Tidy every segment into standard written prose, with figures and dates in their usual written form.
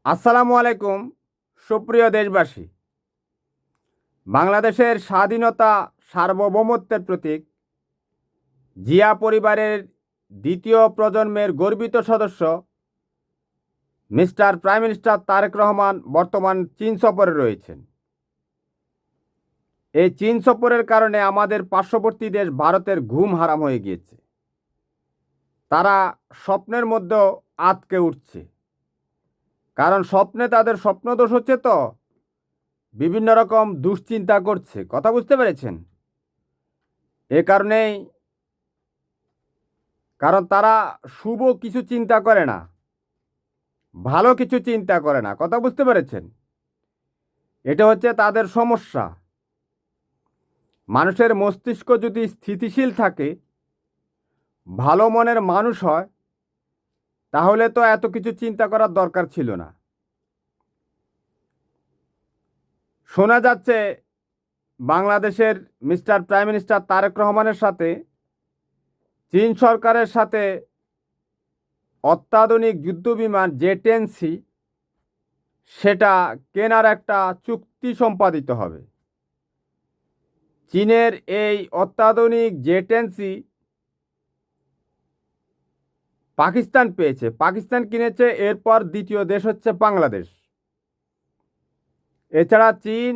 আসসালামু আলাইকুম। সুপ্রিয় দেশবাসী, বাংলাদেশের স্বাধীনতা সার্বভৌমত্বের প্রতীক জিয়া পরিবারের দ্বিতীয় প্রজন্মের গর্বিত সদস্য mister prime minister Tarique Rahman বর্তমান চীন সফরে রয়েছেন। এই চীন সফরের কারণে আমাদের পার্শ্ববর্তী দেশ ভারতের ঘুম হারাম হয়ে গিয়েছে। তারা স্বপ্নের মধ্যেও আটকে উঠছে, কারণ স্বপ্নে তাদের স্বপ্নদোষ হচ্ছে, তো বিভিন্ন রকম দুশ্চিন্তা করছে। কথা বুঝতে পেরেছেন? এ কারণেই, কারণ তারা শুভ কিছু চিন্তা করে না, ভালো কিছু চিন্তা করে না। কথা বুঝতে পেরেছেন? এটা হচ্ছে তাদের সমস্যা। মানুষের মস্তিষ্ক যদি স্থিতিশীল থাকে, ভালো মনের মানুষ হয়, তাহলে তো এত কিছু চিন্তা করার দরকার ছিল না। শোনা যাচ্ছে বাংলাদেশের মিস্টার প্রাইম মিনিস্টার তারেক রহমানের সাথে চীন সরকারের সাথে অত্যাধুনিক যুদ্ধবিমান জে-10C সেটা কেনার একটা চুক্তি সম্পাদিত হবে। চীনের এই অত্যাধুনিক জে-10C পাকিস্তান পেয়েছে, পাকিস্তান কিনেছে, এরপর দ্বিতীয় দেশ হচ্ছে বাংলাদেশ। এছাড়া চীন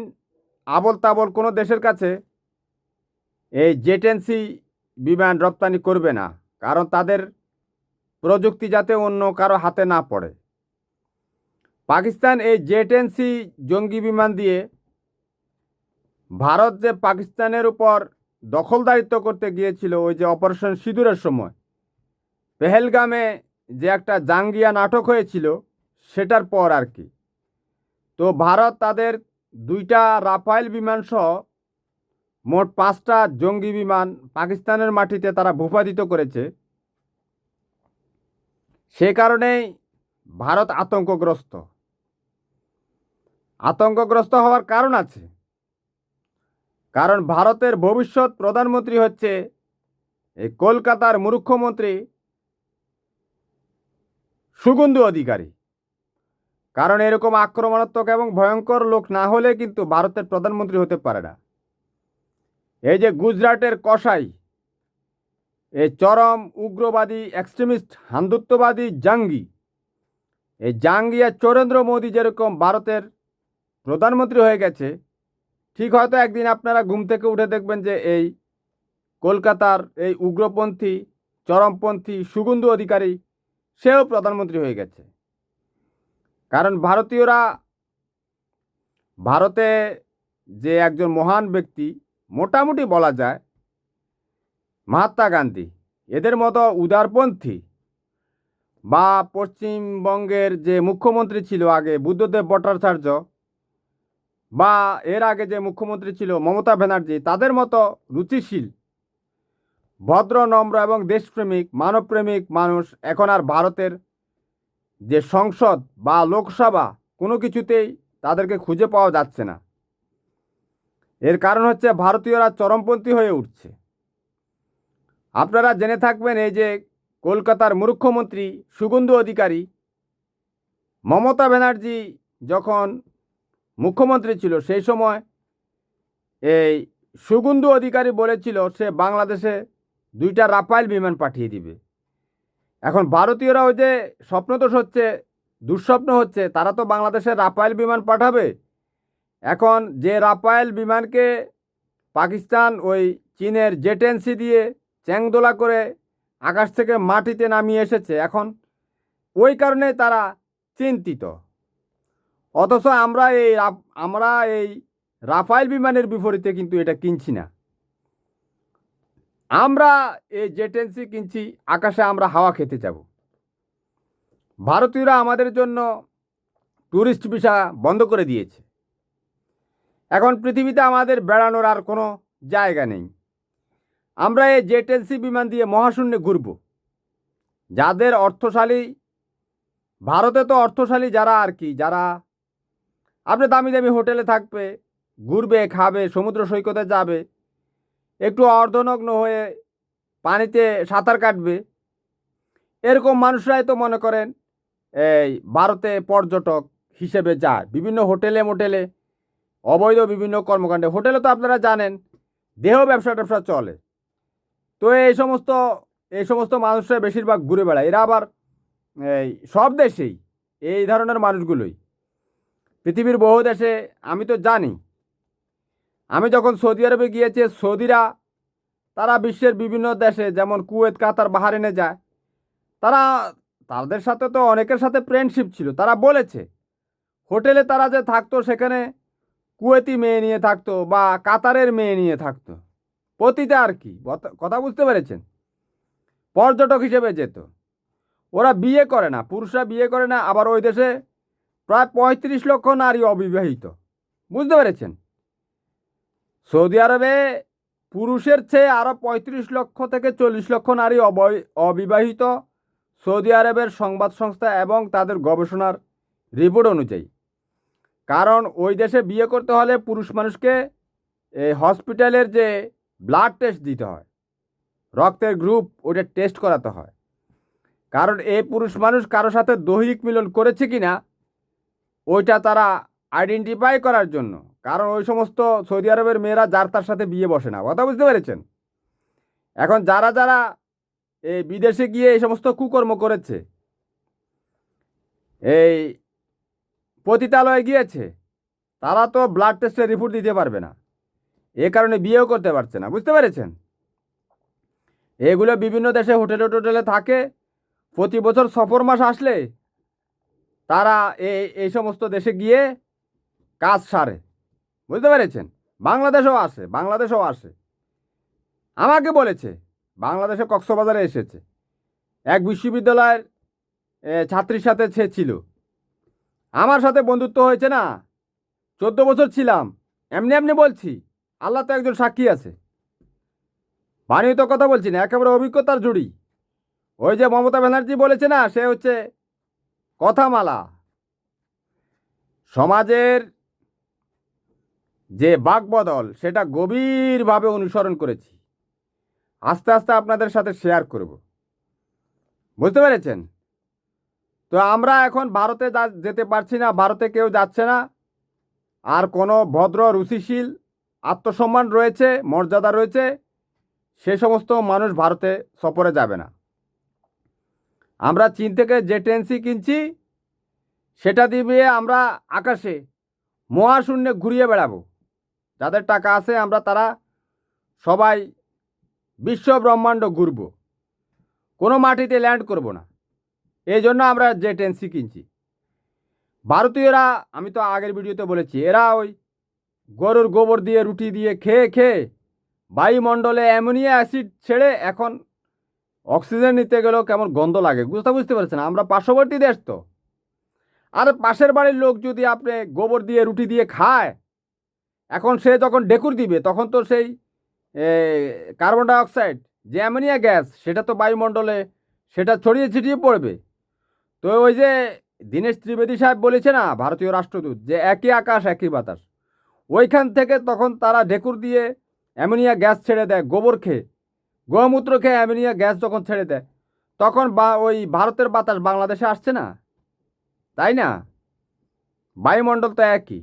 আবল তাবল কোনো দেশের কাছে এই জে-10C বিমান রপ্তানি করবে না, কারণ তাদের প্রযুক্তি যাতে অন্য কারো হাতে না পড়ে। পাকিস্তান এই জে-10C জঙ্গি বিমান দিয়ে ভারত যে পাকিস্তানের উপর দখলদারিত্ব করতে গিয়েছিল, ওই যে অপারেশন সিঁদুরের সময় পেহেলগামে যে একটা জাঙ্গিয়া নাটক হয়েছিল, সেটার পর আর কি। তো ভারত তাদের 2টা রাফায়েল বিমান সহ মোট 5টা জঙ্গি বিমান পাকিস্তানের মাটিতে তারা ভূপাতিত করেছে। সে কারণেই ভারত আতঙ্কগ্রস্ত হওয়ার কারণ আছে। কারণ ভারতের ভবিষ্যৎ প্রধানমন্ত্রী হচ্ছে এই কলকাতার মুখ্যমন্ত্রী শুভেন্দু অধিকারী। কারণ এরকম আক্রমণাত্মক এবং ভয়ঙ্কর লোক না হলে কিন্তু ভারতের প্রধানমন্ত্রী হতে পারে না। এই যে গুজরাটের কসাই, এই চরম উগ্রবাদী এক্সট্রিমিস্ট হিন্দুত্ববাদী জাঙ্গি, এই জাঙ্গিয়া চরেন্দ্র মোদী যেরকম ভারতের প্রধানমন্ত্রী হয়ে গেছে, ঠিক হয়তো একদিন আপনারা ঘুম থেকে উঠে দেখবেন যে এই কলকাতার এই উগ্রপন্থী চরমপন্থী শুভেন্দু অধিকারী সেও প্রধানমন্ত্রী হয়ে গেছে। কারণ ভারতে যে একজন মহান ব্যক্তি, মোটামুটি বলা যায় মহাত্মা গান্ধী, এদের মতো উদারপন্থী, বা পশ্চিমবঙ্গের যে মুখ্যমন্ত্রী ছিল আগে বুদ্ধদেব ভট্টাচার্য, বা এর আগে যে মুখ্যমন্ত্রী ছিল মমতা ব্যানার্জি, তাদের মতো রুচিশীল, ভদ্র, নম্র এবং দেশপ্রেমিক মানবপ্রেমিক মানুষ এখন আর ভারতের যে সংসদ বা লোকসভা কোনো কিছুতেই তাদেরকে খুঁজে পাওয়া যাচ্ছে না। এর কারণ হচ্ছে ভারতীয়রা চরমপন্থী হয়ে উঠছে। আপনারা জেনে থাকবেন, এই যে কলকাতার মুখ্যমন্ত্রী শুভেন্দু অধিকারী, মমতা ব্যানার্জি যখন মুখ্যমন্ত্রী ছিল সেই সময় এই শুভেন্দু অধিকারী বলেছিল সে বাংলাদেশে 2টা রাফায়েল বিমান পাঠিয়ে দিবে। এখন ভারতীয়রা ওই যে স্বপ্নদোষ হচ্ছে, দুঃস্বপ্ন হচ্ছে, তারা তো বাংলাদেশে রাফায়েল বিমান পাঠাবে। এখন যে রাফায়েল বিমানকে পাকিস্তান ওই চীনের জে-10C দিয়ে চ্যাংদোলা করে আকাশ থেকে মাটিতে নামিয়ে এসেছে, এখন ওই কারণে তারা চিন্তিত। অথচ আমরা এই রাফায়েল বিমানের বিপরীতে কিন্তু এটা কিনছি না। আমরা এই জে-10C কিনছি, আকাশে আমরা হাওয়া খেতে যাব। ভারতীয়রা আমাদের জন্য ট্যুরিস্ট ভিসা বন্ধ করে দিয়েছে। এখন পৃথিবীতে আমাদের বেড়ানোর আর কোনো জায়গা নেই। আমরা এই জে-10C বিমান দিয়ে মহাশূন্যে ঘুরব। যাদের অর্থশালী, ভারতে তো অর্থশালী যারা আর কি, যারা আপনি দামি দামি হোটেলে থাকবে, ঘুরবে, খাবে, সমুদ্র সৈকতে যাবে, একটু অর্ধনগ্ন হয়ে পানিতে সাঁতার কাটবে, এরকম মানুষরাই তো মনে করেন এই ভারতে পর্যটক হিসেবে যায় বিভিন্ন হোটেলে মোটেলে, অবৈধ বিভিন্ন কর্মকাণ্ডে। হোটেলে তো আপনারা জানেন দেহ ব্যবসা ট্যাবসা চলে। তো এই সমস্ত মানুষরা বেশিরভাগ ঘুরে বেড়ায়। এরা আবার এই সব দেশেই এই ধরনের মানুষগুলোই, পৃথিবীর বহু দেশে আমি তো জানি। আমি যখন সৌদি আরবে গিয়েছি, সৌদিরা তারা বিশ্বের বিভিন্ন দেশে যেমন কুয়েত, কাতার, বাহারিনে যায়। তারা তাদের সাথে তো অনেকের সাথে ফ্রেন্ডশিপ ছিল। তারা বলেছে হোটেলে তারা যে থাকতো সেখানে কুয়েতি মেয়ে নিয়ে থাকতো বা কাতারের মেয়ে নিয়ে থাকতো, পতিতা আর কি। কথা বুঝতে পেরেছেন? পর্যটক হিসেবে যেত। ওরা বিয়ে করে না, পুরুষরা বিয়ে করে না। আবার ওই দেশে প্রায় 35 লক্ষ নারী অবিবাহিত। বুঝতে পেরেছেন? সৌদি আরবে পুরুষের চেয়ে আরও 35 লক্ষ থেকে 40 লক্ষ নারী অবিবাহিত, সৌদি আরবের সংবাদ সংস্থা এবং তাদের গবেষণার রিপোর্ট অনুযায়ী। কারণ ওই দেশে বিয়ে করতে হলে পুরুষ মানুষকে এই হসপিটালের যে ব্লাড টেস্ট দিতে হয়, রক্তের গ্রুপ ওটা টেস্ট করাতে হয়। কারণ এই পুরুষ মানুষ কারোর সাথে দৈহিক মিলন করেছে কি না ওইটা তারা আইডেন্টিফাই করার জন্য। কারণ ওই সমস্ত সৌদি আরবের মেয়েরা যার তার সাথে বিয়ে বসে না। কথা বুঝতে পেরেছেন? এখন যারা যারা এই বিদেশে গিয়ে এই সমস্ত কুকর্ম করেছে, এই পতিতালয়ে গিয়েছে, তারা তো ব্লাড টেস্টের রিপোর্ট দিতে পারবে না, এ কারণে বিয়েও করতে পারছে না। বুঝতে পেরেছেন? এগুলো বিভিন্ন দেশে হোটেলে টোটেলে থাকে। প্রতি বছর সফর মাস আসলে তারা এই সমস্ত দেশে গিয়ে কাজ সারে। বুঝতে পেরেছেন? বাংলাদেশেও আসে। আমাকে বলেছে বাংলাদেশে কক্সবাজারে এসেছে, এক বিশ্ববিদ্যালয়ের ছাত্রীর সাথে সে ছিল। আমার সাথে বন্ধুত্ব হয়েছে না, 14 বছর ছিলাম। এমনি এমনি বলছি, আল্লাহ তো একজন সাক্ষী আছে। বানিয়ে তো কথা বলছি না, একেবারে অভিজ্ঞতার জুড়ি। ওই যে মমতা ব্যানার্জি বলেছে না, সে হচ্ছে কথামালা। সমাজের যে বাকবদল সেটা গভীরভাবে অনুসরণ করেছি। আস্তে আস্তে আপনাদের সাথে শেয়ার করব। বুঝতে পেরেছেন? তো আমরা এখন ভারতে যেতে পারছি না, ভারতে কেউ যাচ্ছে না। আর কোনো ভদ্র, রুচিশীল, আত্মসম্মান রয়েছে, মর্যাদা রয়েছে, সে সমস্ত মানুষ ভারতে সফরে যাবে না। আমরা চীন থেকে যে টেন্সি কিনছি সেটা দিয়ে আমরা আকাশে মহাশূন্যে ঘুরিয়ে বেড়াবো। যাদের টাকা আছে আমরা তারা সবাই বিশ্ব ব্রহ্মাণ্ড ঘুরব, কোনো মাটিতে ল্যান্ড করব না। এই জন্য আমরা যে টেন্সি কিনছি। ভারতীয়রা, আমি তো আগের ভিডিওতে বলেছি, এরা ওই গরুর গোবর দিয়ে রুটি দিয়ে খেয়ে খেয়ে বায়ুমণ্ডলে অ্যামোনিয়া অ্যাসিড ছেড়ে এখন অক্সিজেন নিতে গেলেও কেমন গন্ধ লাগে। বুঝতে পারছেন? আমরা পার্শ্ববর্তী দেশ তো। আর পাশের বাড়ির লোক যদি আপনি গোবর দিয়ে রুটি দিয়ে খায়, এখন সে যখন ডেকুর দিবে তখন তো সেই কার্বন ডাইঅক্সাইড যে অ্যামোনিয়া গ্যাস সেটা তো বায়ুমণ্ডলে সেটা ছড়িয়ে ছিটিয়ে পড়বে। তো ওই যে দীনেশ ত্রিবেদী সাহেব বলেছে না, ভারতীয় রাষ্ট্রদূত, যে একই আকাশ একই বাতাস। ওইখান থেকে তখন তারা ঢেকুর দিয়ে অ্যামোনিয়া গ্যাস ছেড়ে দেয়, গোবর খেয়ে, গোমূত্র খেয়ে অ্যামোনিয়া গ্যাস যখন ছেড়ে দেয় তখন ওই ভারতের বাতাস বাংলাদেশে আসছে না, তাই না? বায়ুমণ্ডল তো একই।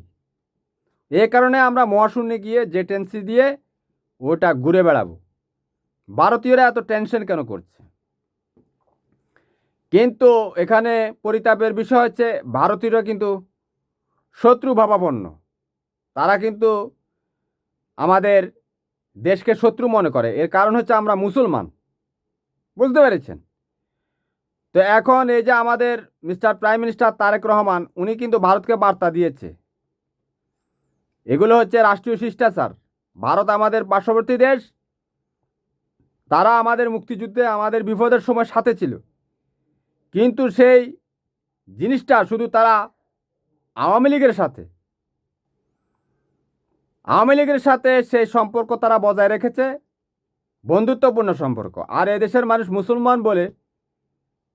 এ কারণে আমরা মহাশূন্যে গিয়ে যে টেন্সি দিয়ে ওটা ঘুরে বেড়াবো। ভারতীয়রা এত টেনশন কেন করছে? কিন্তু এখানে পরিতাপের বিষয় হচ্ছে ভারতীয়রা কিন্তু শত্রু ভাবাপন্ন। তারা কিন্তু আমাদের দেশকে শত্রু মনে করে। এর কারণ হচ্ছে আমরা মুসলমান। বুঝতে পেরেছেন? তো এখন এই যে আমাদের mister prime minister Tarique Rahman, উনি কিন্তু ভারতকে বার্তা দিয়েছে, এগুলো হচ্ছে রাষ্ট্রীয় শিষ্টাচার। ভারত আমাদের পার্শ্ববর্তী দেশ, তারা আমাদের মুক্তিযুদ্ধে আমাদের বিপদের সময় সাথে ছিল। কিন্তু সেই জিনিসটা শুধু তারা আওয়ামী লীগের সাথে সেই সম্পর্ক তারা বজায় রেখেছে, বন্ধুত্বপূর্ণ সম্পর্ক। আর এদেশের মানুষ মুসলমান বলে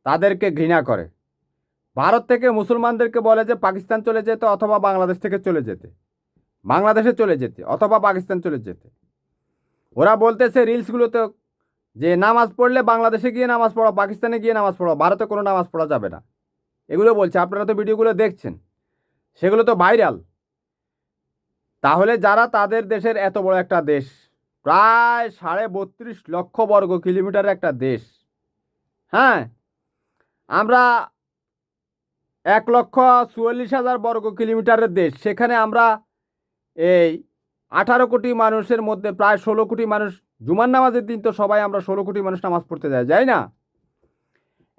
তাদেরকে ঘৃণা করে। ভারত থেকে মুসলমানদেরকে বলে যে পাকিস্তান চলে যেতে অথবা বাংলাদেশ থেকে চলে যেতে, বাংলাদেশে চলে যেতে অথবা পাকিস্তান চলে যেতে। ওরা বলতেছে রিলসগুলোতে যে নামাজ পড়লে বাংলাদেশে গিয়ে নামাজ পড়ো, পাকিস্তানে গিয়ে নামাজ পড়ো, ভারতে কোনো নামাজ পড়া যাবে না, এগুলো বলছে। আপনারা তো ভিডিওগুলো দেখছেন। সেগুলো তো ভাইরাল। তাহলে যারা তাদের দেশের এত বড় একটা দেশ, প্রায় 32.5 লক্ষ বর্গ কিলোমিটারের একটা দেশ, হ্যাঁ, আমরা 1,44,000 বর্গ কিলোমিটারের দেশ, সেখানে আমরা এই 18 কোটি মানুষের মধ্যে প্রায় 16 কোটি মানুষ, জুমার নামাজের দিন তো সবাই আমরা 16 কোটি মানুষ নামাজ পড়তে যাই না?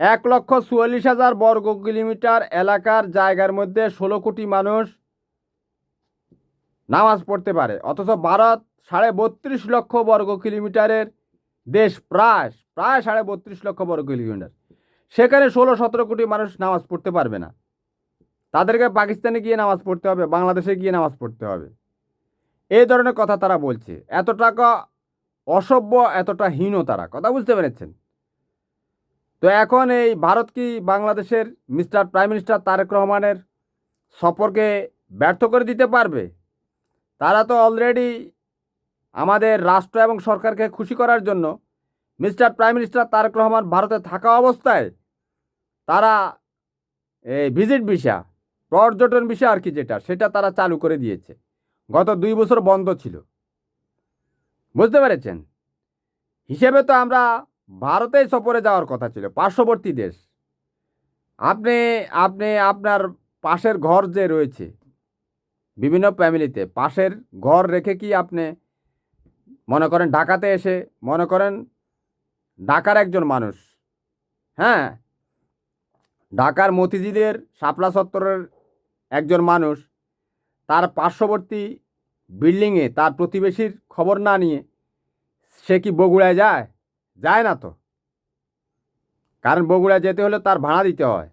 1,44,000 বর্গ কিলোমিটার এলাকার জায়গার মধ্যে 16 কোটি মানুষ নামাজ পড়তে পারে, অথচ ভারত 32.5 লক্ষ বর্গ কিলোমিটারের দেশ, প্রায় প্রায় 32.5 লক্ষ বর্গ কিলোমিটার, সেখানে 16-17 কোটি মানুষ নামাজ পড়তে পারবে না। তাদেরকে পাকিস্তানে গিয়ে নামাজ পড়তে হবে, বাংলাদেশে গিয়ে নামাজ পড়তে হবে। এই ধরনের কথা তারা বলছে। এতটা অসভ্য, এতটা হীন তারা, কথা বুঝতে পেরেছেন? তো এখন এই ভারত কি বাংলাদেশের প্রাইম মিনিস্টার তারেক রহমানের সফরকে ব্যর্থ করে দিতে পারবে? তারা তো অলরেডি আমাদের রাষ্ট্র এবং সরকারকে খুশি করার জন্য প্রাইম মিনিস্টার তারেক রহমান ভারতে থাকা অবস্থায় তারা এই ভিজিট ভিসা, পর্যটন ভিসা আর কি, সেটা তারা চালু করে দিয়েছে। গত 2 বছর বন্ধ ছিল, বুঝতে পেরেছেন? হিসেবে তো আমরা ভারতেই সফরে যাওয়ার কথা ছিল, পার্শ্ববর্তী দেশ। আপনি আপনি আপনার পাশের ঘর যে রয়েছে, বিভিন্ন ফ্যামিলিতে পাশের ঘর রেখে কি আপনি মনে করেন ঢাকাতে এসে, মনে করেন ঢাকার একজন মানুষ, হ্যাঁ, ঢাকার মতিঝিলের শাপলা চত্বরের একজন মানুষ তার পার্শ্ববর্তী বিল্ডিংয়ে তার প্রতিবেশীর খবর না নিয়ে সে কি বগুড়ায় যায়? যায় না তো। কারণ বগুড়ায় যেতে হলে তার ভাড়া দিতে হয়,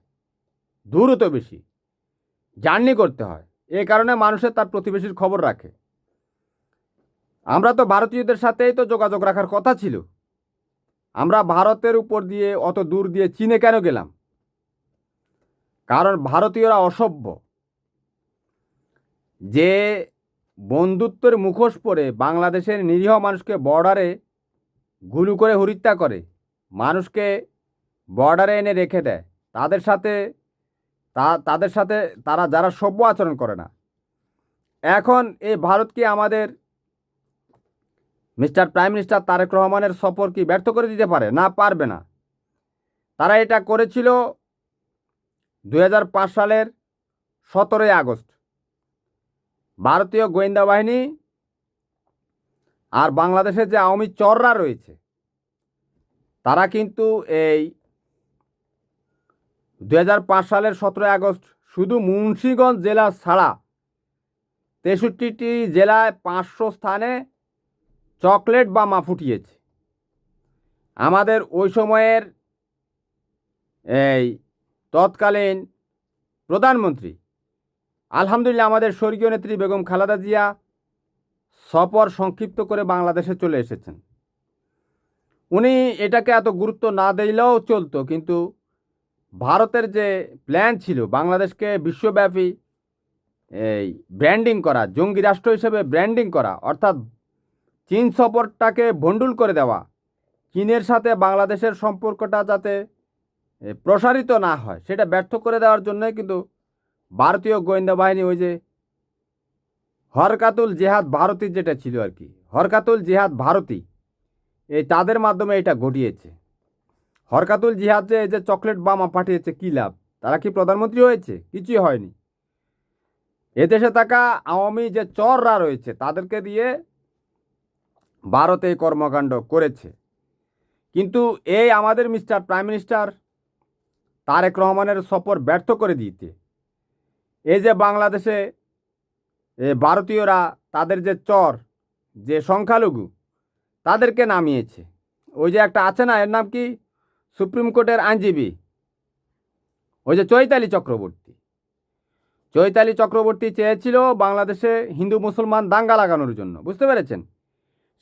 দূরও তো বেশি, জার্নি করতে হয়। এই কারণে মানুষের তার প্রতিবেশীর খবর রাখে। আমরা তো ভারতীয়দের সাথেই তো যোগাযোগ রাখার কথা ছিল। আমরা ভারতের উপর দিয়ে অত দূর দিয়ে চীনে কেন গেলাম? কারণ ভারতীয়রা অসভ্য। যে বন্ধুত্বের মুখোশ পরে বাংলাদেশের নিরীহ মানুষকে বর্ডারে গুলি করে হত্যা করে, মানুষকে বর্ডারে এনে রেখে দেয়, তাদের সাথে তারা যারা সভ্য আচরণ করে না। এখন এই ভারত কি আমাদের প্রাইম মিনিস্টার তারেক রহমানের সফর কি ব্যর্থ করে দিতে পারে? না, পারবে না। তারা এটা করেছিল 2005 সালের 17ই আগস্ট। ভারতীয় গোয়েন্দা বাহিনী আর বাংলাদেশের যে আওয়ামী চররা রয়েছে, তারা কিন্তু এই 2005 সালের 17ই আগস্ট শুধু মুন্সিগঞ্জ জেলা ছাড়া 63টি জেলায় 500 স্থানে চকলেট বোমা ফুটিয়েছে। আমাদের ওই সময়ের এই তৎকালীন প্রধানমন্ত্রী, আলহামদুলিল্লাহ আমাদের স্বর্গীয় নেত্রী বেগম খালেদা জিয়া সফর সংক্ষিপ্ত করে বাংলাদেশে চলে এসেছেন। উনি এটাকে এত গুরুত্ব না দিলেও চলতো, কিন্তু ভারতের যে প্ল্যান ছিল বাংলাদেশকে বিশ্বব্যাপী এই ব্র্যান্ডিং করা, জঙ্গি রাষ্ট্র হিসেবে ব্র্যান্ডিং করা, অর্থাৎ চীন সফরটাকে ভণ্ডুল করে দেওয়া, চীনের সাথে বাংলাদেশের সম্পর্কটা যাতে প্রসারিত না হয় সেটা ব্যর্থ করে দেওয়ার জন্যই কিন্তু ভারতীয় গোয়েন্দা বাহিনী ওই যে হরকাতুল জেহাদ ভারতী যেটা ছিল আর কি, হরকাতুল জেহাদ ভারতী, এই তাদের মাধ্যমে এটা ঘটিয়েছে। হরকাতুল জিহাদ যে চকলেট বোমা পাঠিয়েছে, কী লাভ? তারা কি প্রধানমন্ত্রী হয়েছে? কিছুই হয়নি। এদেশে থাকা আওয়ামী যে চররা রয়েছে তাদেরকে দিয়ে ভারতে এই কর্মকাণ্ড করেছে। কিন্তু এই আমাদের প্রাইম মিনিস্টার তারেক রহমানের সফর ব্যর্থ করে দিতে এই যে বাংলাদেশে ভারতীয়রা তাদের যে চর, যে সংখ্যালঘু, তাদেরকে নামিয়েছে। ওই যে একটা আছে না, এর নাম কি, সুপ্রিম কোর্টের আইনজীবী, ওই যে চৈতালি চক্রবর্তী চেয়েছিল বাংলাদেশে হিন্দু মুসলমান দাঙ্গা লাগানোর জন্য, বুঝতে পেরেছেন?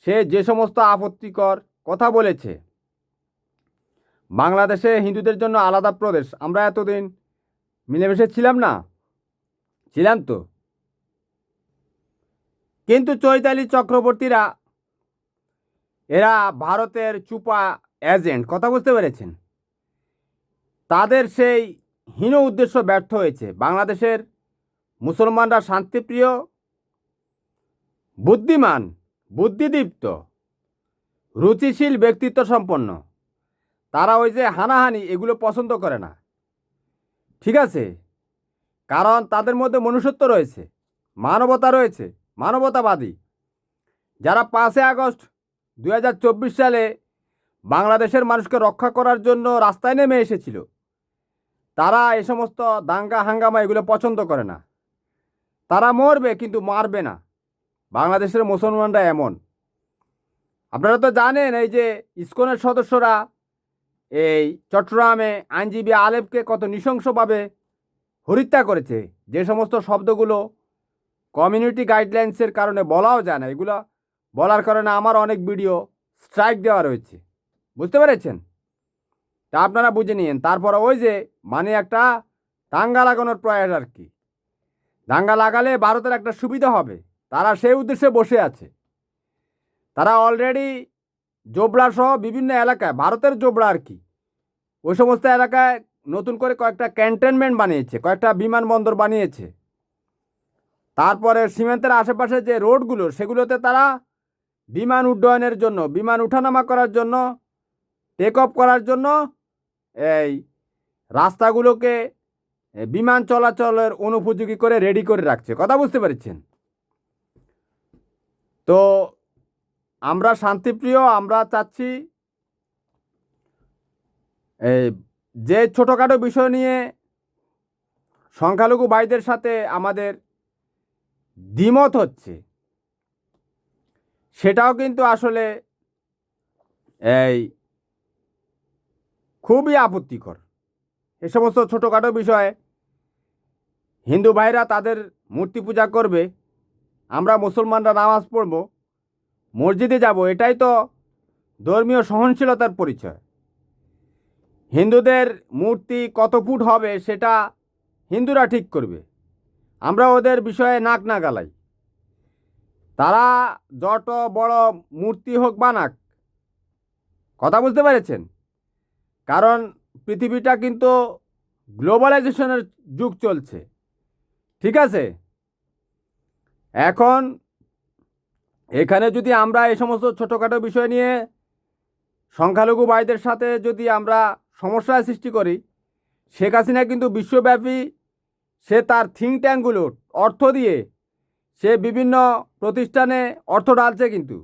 সে যে সমস্ত আপত্তিকর কথা বলেছে, বাংলাদেশে হিন্দুদের জন্য আলাদা প্রদেশ, আমরা এতদিন মিলেমিশে ছিলাম না? ছিলাম তো। কিন্তু চৈতালি চক্রবর্তীরা এরা ভারতের চুপা এজেন্ট, কথা বুঝতে পেরেছেন? তাদের সেই হীন উদ্দেশ্য ব্যর্থ হয়েছে। বাংলাদেশের মুসলমানরা শান্তিপ্রিয়, বুদ্ধিমান, বুদ্ধিদীপ্ত, রুচিশীল ব্যক্তিত্ব সম্পন্ন। তারা ওই যে হানাহানি এগুলো পছন্দ করে না, ঠিক আছে? কারণ তাদের মধ্যে মনুষ্যত্ব রয়েছে, মানবতা রয়েছে, মানবতাবাদী। যারা 5 আগস্ট 2024 সালে বাংলাদেশের মানুষকে রক্ষা করার জন্য রাস্তায় নেমে এসেছিল, তারা এ সমস্ত দাঙ্গা হাঙ্গামা এগুলো পছন্দ করে না। তারা মরবে কিন্তু মারবে না। বাংলাদেশের মুসলমানরা এমন। আপনারা তো জানেন এই যে ইসকনের সদস্যরা এই চট্টগ্রামে আইনজীবী আলেপকে কত নৃশংসভাবে হত্যা করেছে। যে সমস্ত শব্দগুলো কমিউনিটি গাইডলাইন্সের কারণে বলাও যায় না, এগুলো বলার কারণে আমার অনেক ভিডিও স্ট্রাইক দেওয়া রয়েছে, বুঝতে পেরেছেন? তা আপনারা বুঝে নিন। তারপর ওই যে মানে একটা দাঙ্গা লাগানোর প্রয়াস আর কি। দাঙ্গা লাগালে ভারতের একটা সুবিধা হবে, তারা সেই উদ্দেশ্যে বসে আছে। তারা অলরেডি জোবড়া সহ বিভিন্ন এলাকায়, ভারতের জোবড়া আর কি, ওই সমস্ত এলাকায় নতুন করে কয়েকটা ক্যান্টনমেন্ট বানিয়েছে, কয়েকটা বিমানবন্দর বানিয়েছে। তারপরে সীমান্তের আশেপাশে যে রোডগুলো, সেগুলোতে তারা বিমান উড্ডয়নের জন্য, বিমান উঠানামা করার জন্য, টেক অফ করার জন্য এই রাস্তাগুলোকে বিমান চলাচলের অনুপযোগী করে রেডি করে রাখছে। কথা বুঝতে পারছেন? তো আমরা শান্তিপ্রিয়, আমরা চাচ্ছি যে ছোটোখাটো বিষয় নিয়ে সংখ্যালঘু ভাইদের সাথে আমাদের দ্বিমত হচ্ছে, সেটাও কিন্তু আসলে এই খুবই আপত্তিকর। এ সমস্ত ছোটোখাটো বিষয়ে হিন্দু ভাইরা তাদের মূর্তি পূজা করবে, আমরা মুসলমানরা নামাজ পড়ব, মসজিদে যাব, এটাই তো ধর্মীয় সহনশীলতার পরিচয়। হিন্দুদের মূর্তি কত ফুট হবে সেটা হিন্দুরা ঠিক করবে, আমরা ওদের বিষয়ে নাক না গালাই। তারা যত বড় মূর্তি হোক বানাক, কথা বুঝতে পেরেছেন? কারণ পৃথিবীটা কিন্তু গ্লোবালাইজেশনের যুগ চলছে, ঠিক আছে? এখন এখানে যদি আমরা এই সমস্ত ছোটোখাটো বিষয় নিয়ে সংখ্যালঘু ভাইদের সাথে যদি আমরা সমস্যার সৃষ্টি করি, শেখ হাসিনা কিন্তু বিশ্বব্যাপী সে তার থিঙ্ক ট্যাঙ্কগুলো অর্থ দিয়ে সে বিভিন্ন প্রতিষ্ঠানে অর্থ ঢালছে, কিন্তু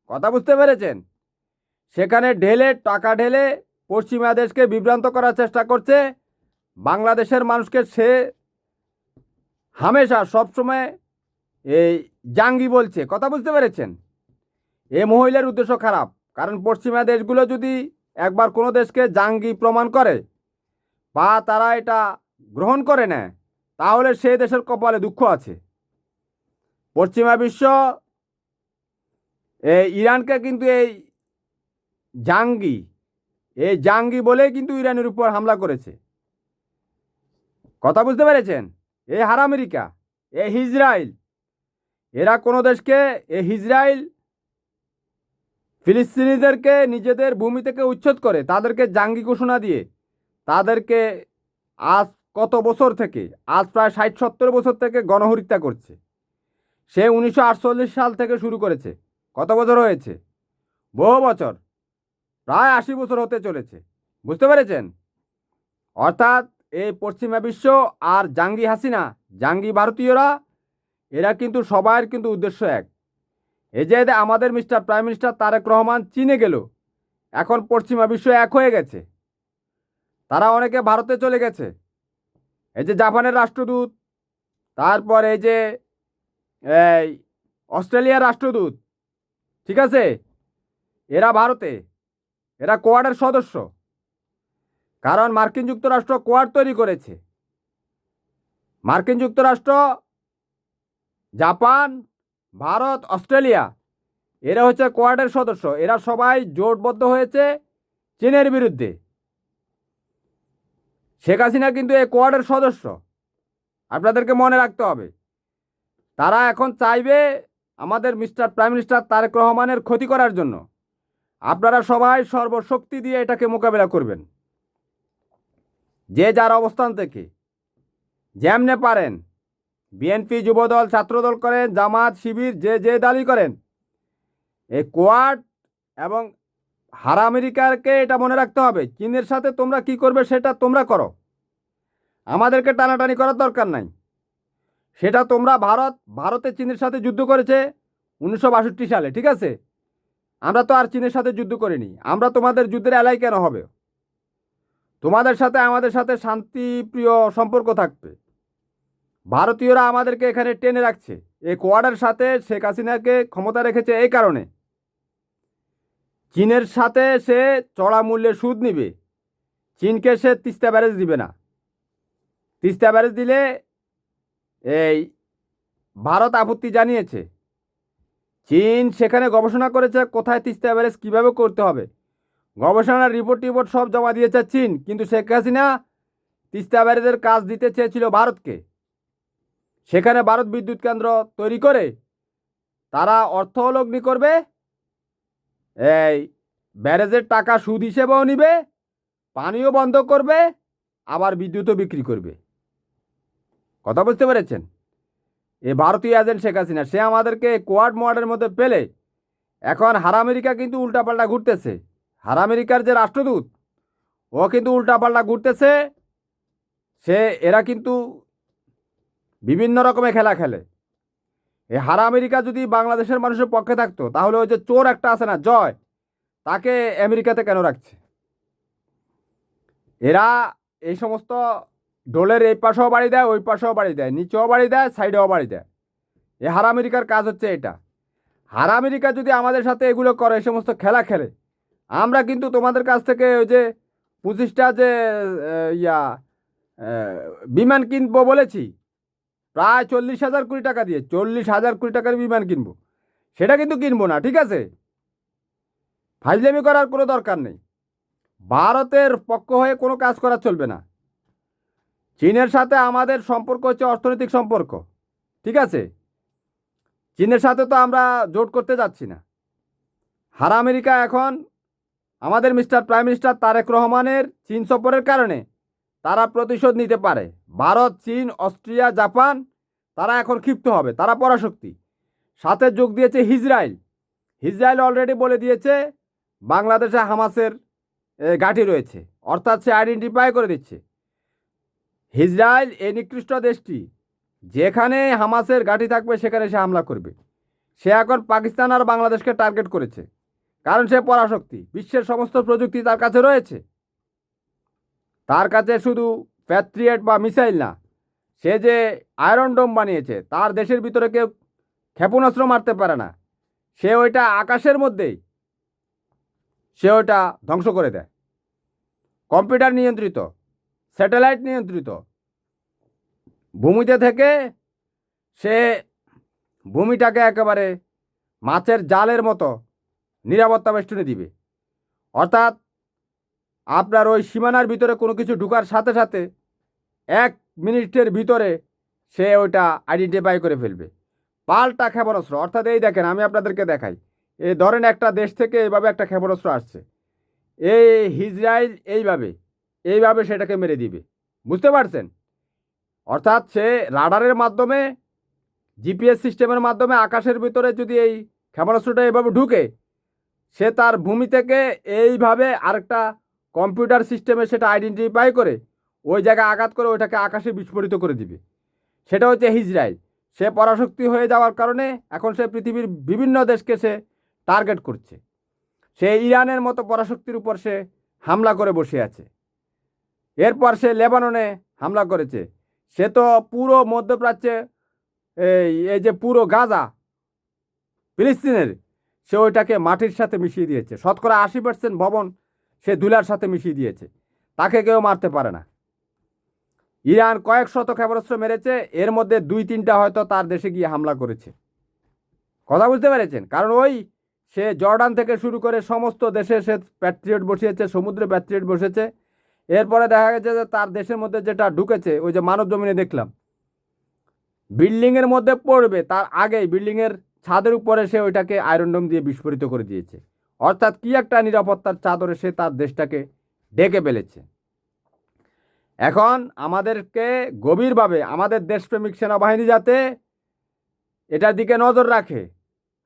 কথা বুঝতে পেরেছেন? সেখানে টাকা ঢেলে পশ্চিমা দেশকে বিভ্রান্ত করার চেষ্টা করছে। বাংলাদেশের মানুষকে সে হামেশা সবসময় এই জাঙ্গি বলছে, কথা বুঝতে পেরেছেন? এ মহিলার উদ্দেশ্য খারাপ, কারণ পশ্চিমা দেশগুলো যদি একবার কোনো দেশকে জাঙ্গি প্রমাণ করে বা তারা এটা গ্রহণ করে নেয়, তাহলে সে দেশের কপালে দুঃখ আছে। পশ্চিমা বিশ্ব ইরানকে কিন্তু এই জাঙ্গি বলেই কিন্তু ইরানের উপর হামলা করেছে, কথা বুঝতে পেরেছেন? আমেরিকা, ইসরায়েল, এরা কোনো দেশকে, ইসরায়েল ফিলিস্তিনিদেরকে নিজেদের ভূমি থেকে উচ্ছেদ করে তাদেরকে জাঙ্গি ঘোষণা দিয়ে তাদেরকে আজ কত বছর থেকে, আজ প্রায় 60-70 বছর থেকে গণহত্যা করছে। সে 1948 সাল থেকে শুরু করেছে। কত বছর হয়েছে? বহু বছর, প্রায় 80 বছর হতে চলেছে, বুঝতে পেরেছেন? অর্থাৎ এই পশ্চিমা বিশ্ব আর জাঙ্গি হাসিনা, জাঙ্গি ভারতীয়রা, এরা কিন্তু সবার কিন্তু উদ্দেশ্য এক। এই যে আমাদের প্রাইম মিনিস্টার তারেক রহমান চীনে গেল, এখন পশ্চিমা বিশ্ব এক হয়ে গেছে, তারা অনেকে ভারতে চলে গেছে। এই যে জাপানের রাষ্ট্রদূত, তারপর এই যে এই অস্ট্রেলিয়ার রাষ্ট্রদূত, ঠিক আছে, এরা ভারতে, এরা কোয়াডের সদস্য। কারণ মার্কিন যুক্তরাষ্ট্র কোয়াড তৈরি করেছে। মার্কিন যুক্তরাষ্ট্র, জাপান, ভারত, অস্ট্রেলিয়া, এরা হচ্ছে কোয়াডের সদস্য। এরা সবাই জোটবদ্ধ হয়েছে চীনের বিরুদ্ধে। শেখ হাসিনা কিন্তু এই কোয়াডের সদস্য, আপনাদেরকে মনে রাখতে হবে। তারা এখন চাইবে আমাদের প্রাইম মিনিস্টার তারেক রহমানের ক্ষতি করার জন্য। আপনারা সবাই সর্বশক্তি দিয়ে এটাকে মোকাবেলা করবেন, যে যার অবস্থান থেকে যেমনে পারেন বিএনপি, যুবদল, ছাত্রদল করেন, জামাত, শিবির, যে দলই করেন, এই কোয়াড এবং হারা আমেরিকাকে এটা মনে রাখতে হবে, চীনের সাথে তোমরা কি করবে সেটা তোমরা করো, আমাদেরকে টানাটানি করার দরকার নাই। সেটা তোমরা ভারতে চীনের সাথে যুদ্ধ করেছে 1962 সালে, ঠিক আছে? আমরা তো আর চীনের সাথে যুদ্ধ করিনি। আমরা তোমাদের যুদ্ধের এলাই কেন হবে? তোমাদের সাথে আমাদের সাথে শান্তিপ্রিয় সম্পর্ক থাকবে। ভারতীয়রা আমাদেরকে এখানে টেনে রাখছে। এই কোয়াডের সাথে শেখ হাসিনাকে ক্ষমতা রেখেছে এই কারণে, চীনের সাথে সে চড়া মূল্যে সুদ নিবে। চীনকে সে তিস্তা ব্যারেজ দিবে না। তিস্তা ব্যারেজ দিলে এই ভারত আপত্তি জানিয়েছে। চীন সেখানে গবেষণা করেছে কোথায় তিস্তা ব্যারেজ কীভাবে করতে হবে, গবেষণার রিপোর্ট সব জমা দিয়েছে চীন। কিন্তু শেখ হাসিনা তিস্তা ব্যারেজের কাজ দিতে চেয়েছিল ভারতকে। সেখানে ভারত বিদ্যুৎ কেন্দ্র তৈরি করে তারা অর্থ লগ্নি করবে, এই ব্যারেজের টাকা সুদ হিসেবেও নিবে, পানিও বন্ধ করবে, আবার বিদ্যুৎও বিক্রি করবে। কথা বুঝতে পেরেছেন? এই ভারতীয় এজেন্ট শেখ হাসিনা, সে আমাদেরকে কোয়াড মোয়াডের মধ্যে পেলে এখন হারা আমেরিকা কিন্তু উল্টাপাল্টা ঘুরতেছে। হারা আমেরিকার যে রাষ্ট্রদূত, ও কিন্তু উল্টাপাল্টা ঘুরতেছে। এরা কিন্তু বিভিন্ন রকমের খেলা খেলে। এই হারা আমেরিকা যদি বাংলাদেশের মানুষের পক্ষে থাকতো, তাহলে ওই যে চোর একটা আছে না, জয়, তাকে আমেরিকাতে কেন রাখছে? এরা এই সমস্ত ডোলের এই পাশেও বাড়ি দেয়, ওই পাশেও বাড়ি দেয়, নিচেও বাড়ি দেয়, সাইডেও বাড়ি দেয়। এই হারা আমেরিকার কাজ হচ্ছে এটা। হারা আমেরিকা যদি আমাদের সাথে এগুলো করে, এই সমস্ত খেলা খেলে, আমরা কিন্তু তোমাদের কাছ থেকে ওই যে 25টা যে বিমান কিনবো বলেছি, প্রায় 40,000 কোটি টাকা দিয়ে 40,000 কোটি টাকার বিমান কিনবো, সেটা কিন্তু কিনবো না, ঠিক আছে? ফাইজলামি করার কোনো দরকার নেই। ভারতের পক্ষ হয়ে কোনো কাজ করা চলবে না। চীনের সাথে আমাদের সম্পর্ক হচ্ছে অর্থনৈতিক সম্পর্ক, ঠিক আছে? চীনের সাথে তো আমরা জোট করতে যাচ্ছি না। হারা আমেরিকা এখন আমাদের প্রাইম মিনিস্টার তারেক রহমানের চীন সফরের কারণে তারা প্রতিশোধ নিতে পারে। ভারত, চীন, অস্ট্রিয়া, জাপান, তারা এখন ক্ষিপ্ত হবে, তারা পরাশক্তি। সাথে যোগ দিয়েছে ইসরায়েল। ইসরায়েল অলরেডি বলে দিয়েছে বাংলাদেশে হামাসের ঘাঁটি রয়েছে, অর্থাৎ সে আইডেন্টিফাই করে দিচ্ছে। ইসরায়েল এই নিকৃষ্ট দেশটি, যেখানে হামাসের ঘাঁটি থাকবে সেখানে সে হামলা করবে। সে এখন পাকিস্তান আর বাংলাদেশকে টার্গেট করেছে, কারণ সে পরাশক্তি। বিশ্বের সমস্ত প্রযুক্তি তার কাছে রয়েছে। তার কাছে শুধু প্যাট্রিয়েট বা মিসাইল না, সে যে আয়রন ডোম বানিয়েছে, তার দেশের ভিতরে কেউ ক্ষেপণাস্ত্র মারতে পারে না। সে ওইটা আকাশের মধ্যেই সে ওইটা ধ্বংস করে দেয়। কম্পিউটার নিয়ন্ত্রিত, স্যাটেলাইট নিয়ন্ত্রিত, ভূমিতে থেকে সে ভূমিটাকে একেবারে মাছের জালের মতো নিরাপত্তা বেষ্টনী দিবে। অর্থাৎ আপনার ওই সীমানার ভিতরে কোনো কিছু ঢুকার সাথে সাথে 1 মিনিটের ভিতরে সে ওইটা আইডেন্টিফাই করে ফেলবে। পাল্টা ক্ষেপণাস্ত্র, অর্থাৎ এই দেখেন, আমি আপনাদেরকে দেখাই। এই ধরেন একটা দেশ থেকে এইভাবে একটা ক্ষেপণাস্ত্র আসছে, এই ইসরায়েল এইভাবে সেটাকে মেরে দিবে। বুঝতে পারছেন? অর্থাৎ সে রাডারের মাধ্যমে, জিপিএস সিস্টেমের মাধ্যমে আকাশের ভিতরে যদি এই ক্ষেপণাস্ত্রটা এইভাবে ঢুকে, সে তার ভূমি থেকে এইভাবে আরেকটা কম্পিউটার সিস্টেমে সেটা আইডেন্টিফাই করে ওই জায়গায় আঘাত করে ওইটাকে আকাশে বিস্ফোরিত করে দিবে। সেটা হচ্ছে ইসরায়েল। সে পরাশক্তি হয়ে যাওয়ার কারণে এখন সে পৃথিবীর বিভিন্ন দেশকে সে টার্গেট করছে। সে ইরানের মতো পরাশক্তির উপর সে হামলা করে বসে আছে। এরপর সে লেবাননে হামলা করেছে। সে তো পুরো মধ্যপ্রাচ্যে এই যে পুরো গাজা ফিলিস্তিনের, সে ওইটাকে মাটির সাথে মিশিয়ে দিয়েছে। শতকরা 80% ভবন সে ধুলার সাথে মিশিয়ে দিয়েছে। তাকে কেউ মারতে পারে না। ইরান কয়েক শত ক্ষেপণাস্ত্র মেরেছে, এর মধ্যে 2-3টা হয়তো তার দেশে গিয়ে হামলা করেছে। কথা বুঝতে পেরেছেন? কারণ ওই সে জর্ডান থেকে শুরু করে সমস্ত দেশে সে প্যাট্রিয়ট বসিয়েছে, সমুদ্রে প্যাট্রিয়ট বসেছে। এরপরে দেখা গেছে যে তার দেশের মধ্যে যেটা ঢুকেছে, ওই যে মানব জমিনে দেখলাম, বিল্ডিংয়ের মধ্যে পড়বে তার আগেই বিল্ডিংয়ের ছাদের উপরে সে ওইটাকে আয়রন ডোম দিয়ে বিস্ফোরিত করে দিয়েছে। অর্থাৎ কি একটা নিরাপত্তার চাদরে সে তার দেশটাকে ঢেকে ফেলেছে। এখন আমাদেরকে গভীরভাবে আমাদের দেশপ্রেমিক সেনাবাহিনী যাতে এটার দিকে নজর রাখে।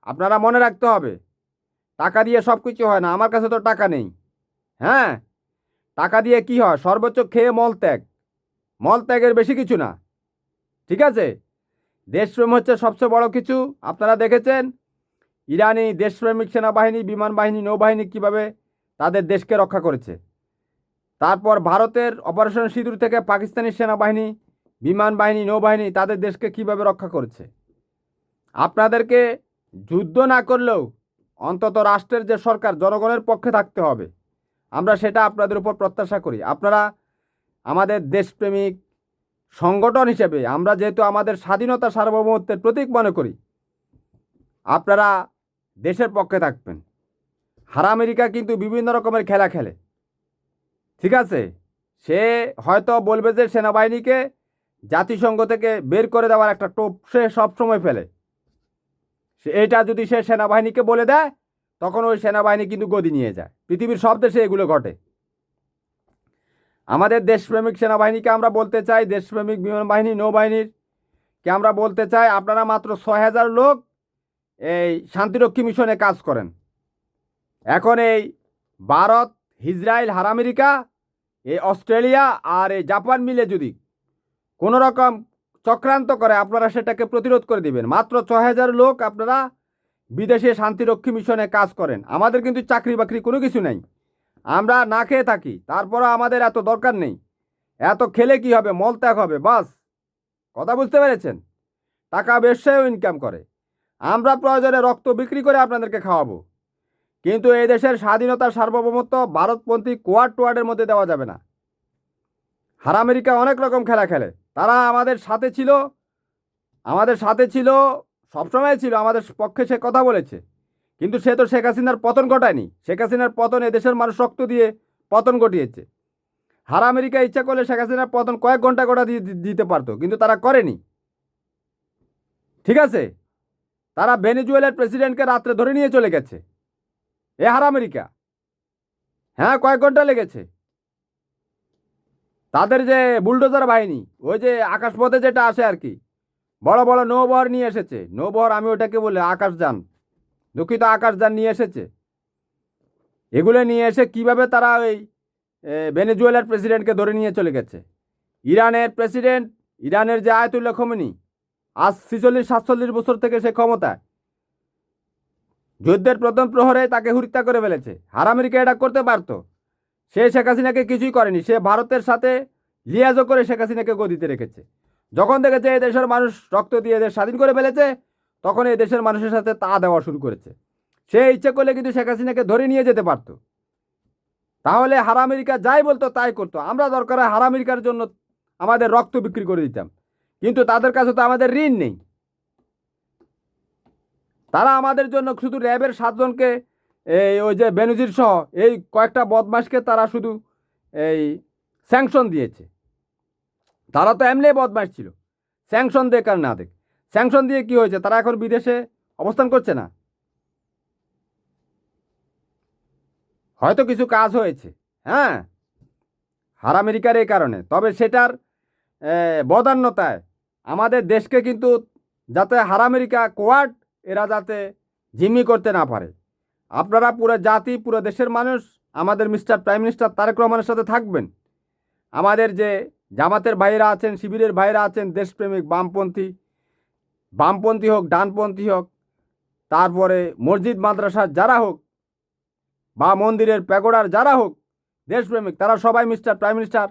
আপনারা মনে রাখতে হবে, টাকা দিয়ে সব কিছু হয় না। আমার কাছে তো টাকা নেই। হ্যাঁ, টাকা দিয়ে কি হয়? সর্বোচ্চ খেয়ে মলত্যাগ, মলত্যাগের বেশি কিছু না। ঠিক আছে, দেশপ্রেম হচ্ছে সবচেয়ে বড় কিছু। আপনারা দেখেছেন ইরানি দেশপ্রেমিক সেনাবাহিনী, বিমান বাহিনী, নৌবাহিনী কীভাবে তাদের দেশকে রক্ষা করেছে। তারপর ভারতের অপারেশন সিঁদুর থেকে পাকিস্তানি সেনাবাহিনী, বিমান বাহিনী, নৌবাহিনী তাদের দেশকে কীভাবে রক্ষা করেছে। আপনাদেরকে যুদ্ধ না করলেও অন্তত রাষ্ট্রের যে সরকার, জনগণের পক্ষে থাকতে হবে। আমরা সেটা আপনাদের উপর প্রত্যাশা করি। আপনারা আমাদের দেশপ্রেমিক সংগঠন হিসেবে, আমরা যেহেতু আমাদের স্বাধীনতা সার্বভৌমত্বের প্রতীক মনে করি, আপনারা দেশের পক্ষে থাকবেন। আমেরিকা কিন্তু বিভিন্ন রকমের খেলা খেলে। ঠিক আছে, সে হয়তো বলবে যে সেনাবাহিনীকে জাতিসংঘ থেকে বের করে দেওয়ার একটা টোপ সে সবসময় ফেলে। এটা যদি সে সেনাবাহিনীকে বলে দেয়, তখন ওই সেনাবাহিনী কিন্তু গদি নিয়ে যায়। পৃথিবীর সব দেশে এগুলো ঘটে। আমাদের দেশপ্রেমিক সেনাবাহিনীকে আমরা বলতে চাই, দেশপ্রেমিক বিমান বাহিনী, নৌবাহিনীর কে আমরা বলতে চাই, আপনারা মাত্র 6,000 লোক এই শান্তিরক্ষী মিশনে কাজ করেন। এখন এই ভারত, ইসরায়েল, আমেরিকা, এই অস্ট্রেলিয়া আর এই জাপান মিলে যদি কোনো রকম চক্রান্ত করে, আপনারা সেটাকে প্রতিরোধ করে দিবেন। মাত্র 6,000 লোক আপনারা বিদেশে শান্তিরক্ষী মিশনে কাজ করেন। আমাদের কিন্তু চাকরি বাকরি কোনো কিছু নেই, আমরা না খেয়ে থাকি। তারপরও আমাদের এত দরকার নেই। এত খেলে কি হবে? মলত্যাগ হবে, বাস। কথা বুঝতে পেরেছেন? টাকা ব্যবসায়ও ইনকাম করে। আমরা প্রয়োজনে রক্ত বিক্রি করে আপনাদেরকে খাওয়াবো, কিন্তু এই দেশের স্বাধীনতার সার্বভৌমত্ব ভারতপন্থী কোয়ার্ডের মধ্যে দেওয়া যাবে না। আমেরিকা অনেক রকম খেলা খেলে। তারা আমাদের সাথে ছিল, সবসময় ছিল আমাদের পক্ষে। সে কথা বলেছে, কিন্তু সে তো শেখ হাসিনার পতন ঘটায়নি। শেখ হাসিনার পতন এদেশের মানুষ রক্ত দিয়ে পতন ঘটিয়েছে। আমেরিকা ইচ্ছা করলে শেখ হাসিনার পতন কয়েক ঘন্টা দিয়ে দিতে পারতো, কিন্তু তারা করেনি। ঠিক আছে, তারা ভেনেজুয়েলার প্রেসিডেন্টকে রাত্রে ধরে নিয়ে চলে গেছে। আমেরিকা, হ্যাঁ, কয়েক ঘন্টা লেগেছে। তাদের যে বুলডোজার বাহিনী, ওই যে আকাশপথে যেটা আসে আর কি, বড় বড় নৌবহর নিয়ে এসেছে। নৌবহর আমি ওটাকে বলি আকাশযান, দুঃখিত, আকাশযান নিয়ে এসেছে। এগুলো নিয়ে এসে কিভাবে তারা ওই ভেনেজুয়েলার প্রেসিডেন্টকে ধরে নিয়ে চলে গেছে। ইরানের প্রেসিডেন্ট, ইরানের যে আয়াতুল্লাহ খোমেনি, আজ 46-47 বছর থেকে সে ক্ষমতায়, যুদ্ধের প্রথম প্রহরে তাকে হত্যা করে ফেলেছে। আমেরিকা এটা করতে পারতো, সে শেখ হাসিনাকে কিছুই করেনি। সে ভারতের সাথে লিয়াজও করে শেখ হাসিনাকে গদিতে রেখেছে। যখন দেখেছে এই দেশের মানুষ রক্ত দিয়ে দেশ স্বাধীন করে ফেলেছে, তখন এই দেশের মানুষের সাথে তা দেওয়া শুরু করেছে। সে ইচ্ছে করলে কিন্তু শেখ হাসিনাকে ধরে নিয়ে যেতে পারতো। তাহলে আমেরিকা যাই বলতো তাই করতো। আমরা দরকার হয় আমেরিকার জন্য আমাদের রক্ত বিক্রি করে দিতাম, কিন্তু তাদের কাছে তো আমাদের ঋণ নেই। তারা আমাদের জন্য শুধু র্যাবের 7 জনকে, ওই যে বেনজির সহ এই কয়েকটা বদমাশকে তারা শুধু এই স্যাংশন দিয়েছে। তারা তো এমনি বদমাশ ছিল, স্যাংশন দেখ আর না দেখ। স্যাংশন দিয়ে কি হয়েছে? তারা এখন বিদেশে অবস্থান করছে না। হয়তো কিছু কাজ হয়েছে, হ্যাঁ, আমেরিকার এই কারণে। তবে সেটার বদান্যতায় আমাদের দেশকে কিন্তু যাতে আমেরিকা কোয়াড এরা যাতে জিম্মি করতে না পারে। আপনারা পুরো জাতি, পুরো দেশের মানুষ আমাদের মিস্টার প্রাইম মিনিস্টার তারেক রহমানের সাথে থাকবেন। আমাদের যে জামাতের ভাইরা আছেন, শিবিরের ভাইরা আছেন, দেশপ্রেমিক বামপন্থী হোক, ডানপন্থী হোক, তারপরে মসজিদ মাদ্রাসার যারা হোক, বা মন্দিরের প্যাগোডার যারা হোক দেশপ্রেমিক, তারা সবাই মিস্টার প্রাইম মিনিস্টার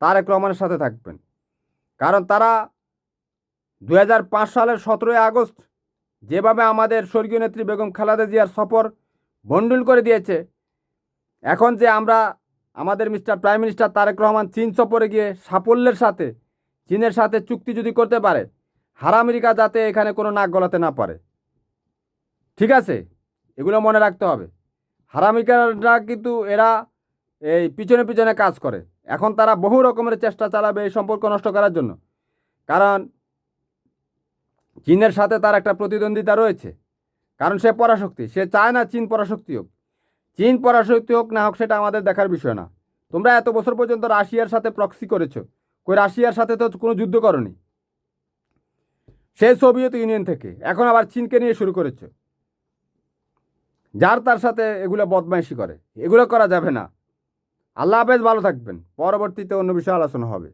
তারেক রহমানের সাথে থাকবেন। কারণ তারা 2005 সালের 17 আগস্ট যেভাবে আমাদের স্বর্গীয় নেত্রী বেগম খালেদা জিয়ার সফর বন্ডুল করে দিয়েছে, এখন যে আমরা আমাদের mister prime minister Tarique Rahman চীন সফরে গিয়ে সাফল্যের সাথে চীনের সাথে চুক্তি যদি করতে পারে, আমেরিকা যাতে এখানে কোনো নাক গলাতে না পারে। ঠিক আছে, এগুলো মনে রাখতে হবে। আমেরিকানরা কিন্তু এরা এই পিছনে পিছনে কাজ করে। এখন তারা বহু রকমের চেষ্টা চালাবে এই সম্পর্ক নষ্ট করার জন্য। কারণ চীনের সাথে তার একটা প্রতিদ্বন্দ্বিতা রয়েছে, কারণ সে পরাশক্তি। সে চায় না চীন পরাশক্তি হোক। চীন পরাশক্তি হোক না হোক সেটা আমাদের দেখার বিষয় না। তোমরা এত বছর পর্যন্ত রাশিয়ার সাথে প্রক্সি করেছো, কই রাশিয়ার সাথে তো কোনো যুদ্ধ করনি, সেই সোভিয়েত ইউনিয়ন থেকে এখন আবার চীনকে নিয়ে শুরু করেছো। যার তার সাথে এগুলো বদমাইশি করে, এগুলো করা যাবে না। আল্লাহ হাফেজ, ভালো থাকবেন। পরবর্তীতে অন্য বিষয়ে আলোচনা হবে।